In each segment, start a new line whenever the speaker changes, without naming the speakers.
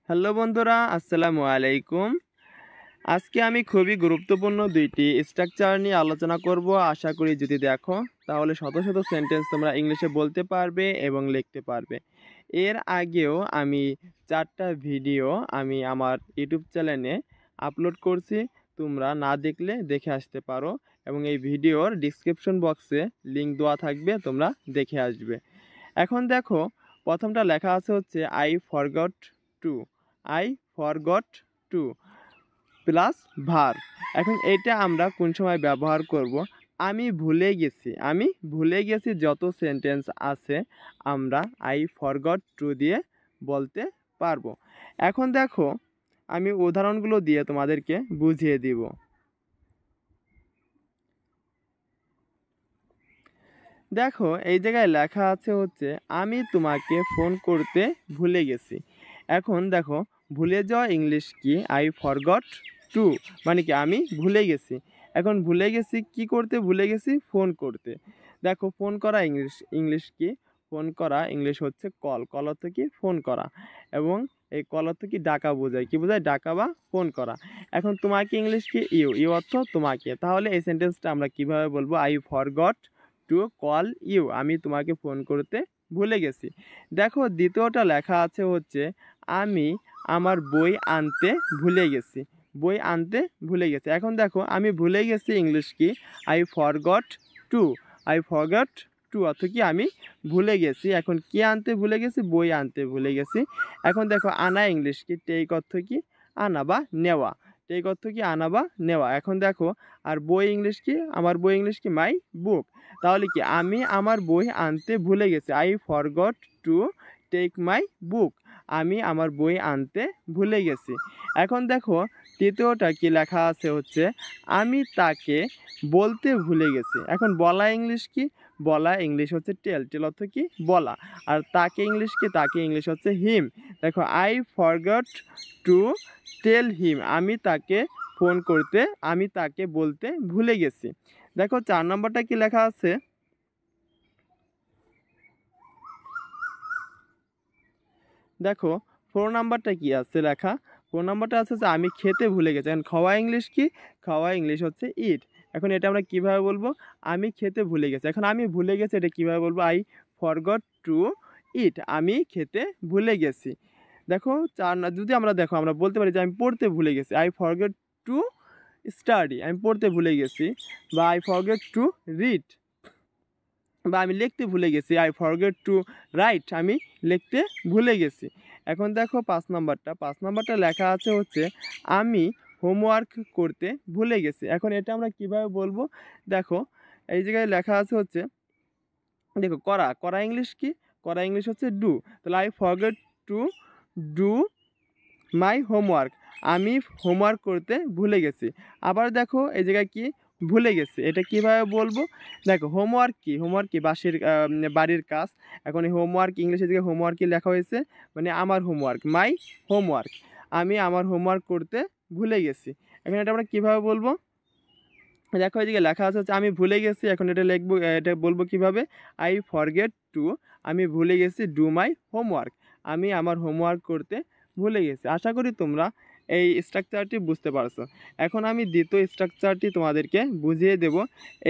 Hello বন্ধুরা, আসসালামু আলাইকুম। আজকে আমি খুবই গুরুত্বপূর্ণ দুইটি স্ট্রাকচার নিয়ে আলোচনা করব। আশা করি যদি দেখো তাহলে শত শত সেন্টেন্স তোমরা ইংলিশে বলতে পারবে এবং লিখতে পারবে। এর আগেও আমি 4টা ভিডিও আমি আমার ইউটিউব চ্যানেলে আপলোড করছি। তোমরা না দেখলে দেখে আসতে পারো এবং এই ভিডিওর ডিসক্রিপশন বক্সে লিংক দেওয়া থাকবে, তোমরা দেখে আসবে। এখন দেখো, প্রথমটা লেখা আছে হচ্ছে I forgot two. I forgot two plus verb. এখন এইটা আমরা কোন সময় ব্যবহার করব? আমি ভুলে গেছি। আমি ভুলে গেছি যত সেন্টেন্স আছে আমরা আই ফরগট টু দিয়ে বলতে পারবো। এখন দেখো, আমি উদাহরণগুলো দিয়ে তোমাদেরকে বুঝিয়ে দিব। দেখো, এই জায়গায় লেখা আছে হচ্ছে আমি তোমাকে ফোন করতে ভুলে গেছি। এখন দেখো, ভুলে যাওয়া ইংলিশ কি? আই ফরগট টু, মানে কি আমি ভুলে গেছি। এখন ভুলে গেছি কি করতে? ভুলে গেছি ফোন করতে। দেখো, ফোন করা ইংলিশ কি? ফোন করা ইংলিশ হচ্ছে কল। কল অর্থ কি? ফোন করা। এবং এই কল অর্থ কি? ডাকা বোঝায়। কি বোঝায়? ডাকা বা ফোন করা। এখন তোমাকে ইংলিশ কি? ইউ। ইউ অর্থ তোমাকে। তাহলে এই সেন্টেন্সটা আমরা কিভাবে বলবো? I forgot to call you, আমি তোমাকে ফোন করতে ভুলে গেছি। দেখো, দ্বিতীয়টা লেখা আছে হচ্ছে আমি আমার বই আনতে ভুলে গেছি। বই আনতে ভুলে গেছি। এখন দেখো, আমি ভুলে গেছি ইংলিশ কি? I forgot two. I forgot two অর্থ কি? আমি ভুলে গেছি। এখন কি আনতে ভুলে গেছি? বই আনতে ভুলে গেছি। এখন দেখো, আনা ইংলিশ কি? টেক অর্থ কি? আনা বা নেওয়া। টেক অর্থ কি? আনা বা নেওয়া। এখন দেখো, আর বই ইংলিশ কি? আমার বই ইংলিশ কি? মাই বুক। তাহলে কি আমি আমার বই আনতে ভুলে গেছি। I forgot to take my book. আমি আমার বই আনতে ভুলে গেছি। এখন দেখো, তৃতীয়টা কি লেখা আছে হচ্ছে আমি তাকে বলতে ভুলে গেছি। এখন বলা ইংলিশ কি? বলা ইংলিশ হচ্ছে টেল। টেল অর্থ কি? বলা। আর তাকে ইংলিশ কি? তাকে ইংলিশ হচ্ছে হিম। দেখো, আই ফরগট টু টেল হিম, আমি তাকে ফোন করতে, আমি তাকে বলতে ভুলে গেছি। দেখো, 4 নম্বরটা কি লেখা আছে? দেখো, 4 নাম্বারটা কি আছে লেখা? 4 নাম্বারটা আছে যে আমি খেতে ভুলে গেছি। এখন খাওয়া ইংলিশ কি? খাওয়া ইংলিশ হচ্ছে ইট। এখন এটা আমরা কিভাবে বলবো? আমি খেতে ভুলে গেছি। এখন আমি ভুলে গেছি, এটা কিভাবে বলবো? আই ফরগট টু ইট, আমি খেতে ভুলে গেছি। দেখো, 4 না, যদি আমরা দেখো আমরা বলতে পারি যে আমি পড়তে ভুলে গেছি। আই ফরগট টু স্টাডি, আমি পড়তে ভুলে গেছি। বা আই ফরগট টু রিড, বা আমি লিখতে ভুলে গেছি। আই ফরগেট টু রাইট, আমি লিখতে ভুলে গেছি। এখন দেখো, 5 নাম্বারটা লেখা আছে হচ্ছে আমি হোমওয়ার্ক করতে ভুলে গেছি। এখন এটা আমরা কিভাবে বলবো? দেখো, এই জায়গায় লেখা আছে হচ্ছে, দেখো, করা। করা ইংলিশ কি? করা ইংলিশ হচ্ছে ডু। তাহলে I forget to do my homework, আমি হোমওয়ার্ক করতে ভুলে গেছি। আবার দেখো, এই জায়গায় কি? ভুলে গেছি। এটা কিভাবে বলবো? দেখো, হোমওয়ার্ক কি? হোমওয়ার্ক কি? বাড়ির কাজ। এখন এই হোমওয়ার্ক ইংলিশের দিকে হোমওয়ার্ক কি লেখা হয়েছে? মানে আমার হোমওয়ার্ক, মাই হোমওয়ার্ক, আমি আমার হোমওয়ার্ক করতে ভুলে গেছি। এখন এটা আমরা কিভাবে বলবো? দেখো, এদিকে লেখা আছে হচ্ছে আমি ভুলে গেছি। এখন এটা লিখবো, এটা বলবো কিভাবে? আই ফরগেট টু, আমি ভুলে গেছি ডু মাই হোমওয়ার্ক, আমি আমার হোমওয়ার্ক করতে ভুলে গেছি। আশা করি তোমরা এই স্ট্রাকচারটি বুঝতে পারছো। এখন আমি দ্বিতীয় স্ট্রাকচারটি তোমাদেরকে বুঝিয়ে দেব।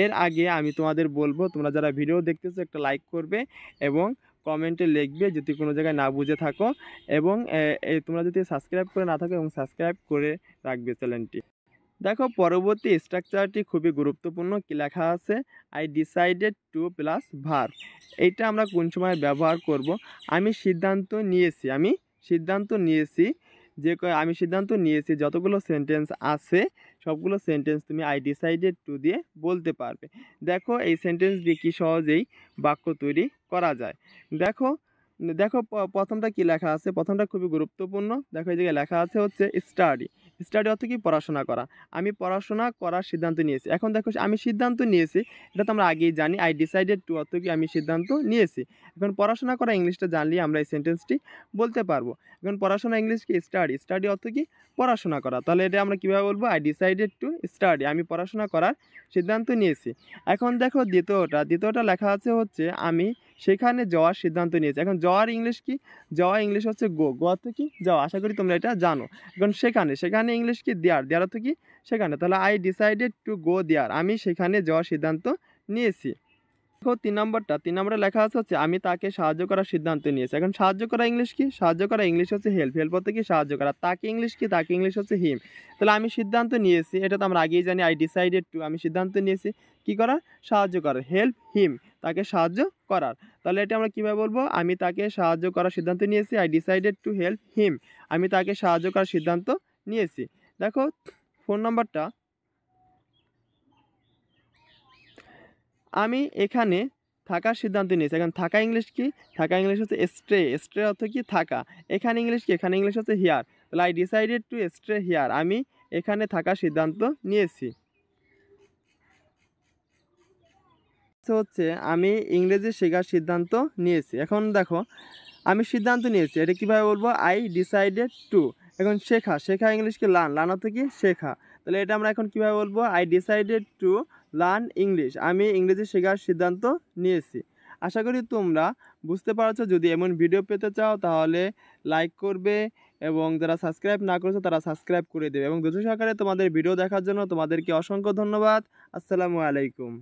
এর আগে আমি তোমাদের বলবো, তোমরা যারা ভিডিও দেখতেছো একটা লাইক করবে এবং কমেন্টে লিখবে যদি কোনো জায়গায় না বুঝে থাকো, এবং তোমরা যদি সাবস্ক্রাইব করে না থাকো এবং সাবস্ক্রাইব করে রাখবে চ্যানেলটি। দেখো, পরবর্তী স্ট্রাকচারটি খুবই গুরুত্বপূর্ণ। কি লেখা আছে? I decided to plus verb. এইটা আমরা কোন সময় ব্যবহার করব? আমি সিদ্ধান্ত নিয়েছি। আমি সিদ্ধান্ত নিয়েছি, আমি সিদ্ধান্ত নিয়েছি যতগুলো সেন্টেন্স আছে সবগুলো সেন্টেন্স তুমি আই ডিসাইডেড টু দিয়ে বলতে পারবে। দেখো, এই সেন্টেন্স দিয়ে কি সহজেই বাক্য তৈরি করা যায়। দেখো, দেখো, প্রথমটা কি লেখা আছে? প্রথমটা খুবই গুরুত্বপূর্ণ। দেখো, এই জায়গায় লেখা আছে হচ্ছে স্টাডি। স্টাডি অর্থ কি? পড়াশোনা করা। আমি পড়াশোনা করার সিদ্ধান্ত নিয়েছি। এখন দেখো, আমি সিদ্ধান্ত নিয়েছি, এটা তো আমরা আগেই জানি। আই ডিসাইডেড টু অর্থ কি? আমি সিদ্ধান্ত নিয়েছি। এখন পড়াশোনা করা ইংলিশটা জানলে আমরা এই সেন্টেন্সটি বলতে পারবো। এখন পড়াশোনা ইংলিশ কি? স্টাডি। স্টাডি অর্থ কি? পড়াশোনা করা। তাহলে এটা আমরা কীভাবে বলবো? আই ডিসাইডেড টু স্টাডি, আমি পড়াশোনা করার সিদ্ধান্ত নিয়েছি। এখন দেখো, দ্বিতীয়টা লেখা আছে হচ্ছে আমি সেখানে যাওয়ার সিদ্ধান্ত নিয়েছি। এখন যাওয়ার ইংলিশ কি? যাওয়া ইংলিশ হচ্ছে গো। গো অর্থ কি? যাওয়া। আশা করি তোমরা এটা জানো। এখন সেখানে ইংলিশ কি? দেয়ার। দেয়ার অর্থ কি? সেখানে। তাহলে আই ডিসাইডেড টু গো দেয়ার। আমি সেখানে যাওয়ার সিদ্ধান্ত নিয়েছি। দেখো ৩ নম্বরে লেখা হচ্ছে আমি তাকে সাহায্য করার সিদ্ধান্ত নিয়েছি। এখন সাহায্য করা ইংলিশ কি? সাহায্য করা ইংলিশ হচ্ছে হেল্প। হেল্প অর্থ কি? সাহায্য করা। তাকে ইংলিশ কি? তাকে ইংলিশ হচ্ছে হিম। তাহলে আমি সিদ্ধান্ত নিয়েছি, এটা তো আমরা আগেই জানি আই ডিসাইডেড টু। আমি সিদ্ধান্ত নিয়েছি কি করার? সাহায্য করার। হেল্প হিম, তাকে সাহায্য করার। তাহলে এটা আমরা কীভাবে বলবো? আমি তাকে সাহায্য করার সিদ্ধান্ত নিয়েছি। I decided to help him. আমি তাকে সাহায্য করার সিদ্ধান্ত নিয়েছি। দেখো 4 নম্বরটা, আমি এখানে থাকার সিদ্ধান্ত নিয়েছি। এখন থাকা ইংলিশ কি? থাকা ইংলিশ হচ্ছে স্টে। স্টে অর্থ কি? থাকা। এখানে ইংলিশ কি? এখানে ইংলিশ হচ্ছে হিয়ার। তাহলে I decided to stay here. আমি এখানে থাকার সিদ্ধান্ত নিয়েছি। হচ্ছে আমি ইংরেজি শেখার সিদ্ধান্ত নিয়েছি। এখন দেখো আমি সিদ্ধান্ত নিয়েছি, এটা কীভাবে বলবো? I decided to. এখন শেখা, শেখা ইংলিশ কি? লার্ন। লার্ন অর্থ কি? শেখা। তাহলে এটা আমরা এখন কীভাবে বলবো? I decided to learn English. আমি ইংরেজি শেখার সিদ্ধান্ত নিয়েছি। আশা করি তোমরা বুঝতে পারছো। যদি এমন ভিডিও পেতে চাও তাহলে লাইক করবে, এবং যারা সাবস্ক্রাইব না করেছো তারা সাবস্ক্রাইব করে দেবে। এবং ধৈর্য সহকারে তোমাদের ভিডিও দেখার জন্য তোমাদেরকে অসংখ্য ধন্যবাদ। আসসালামু আলাইকুম।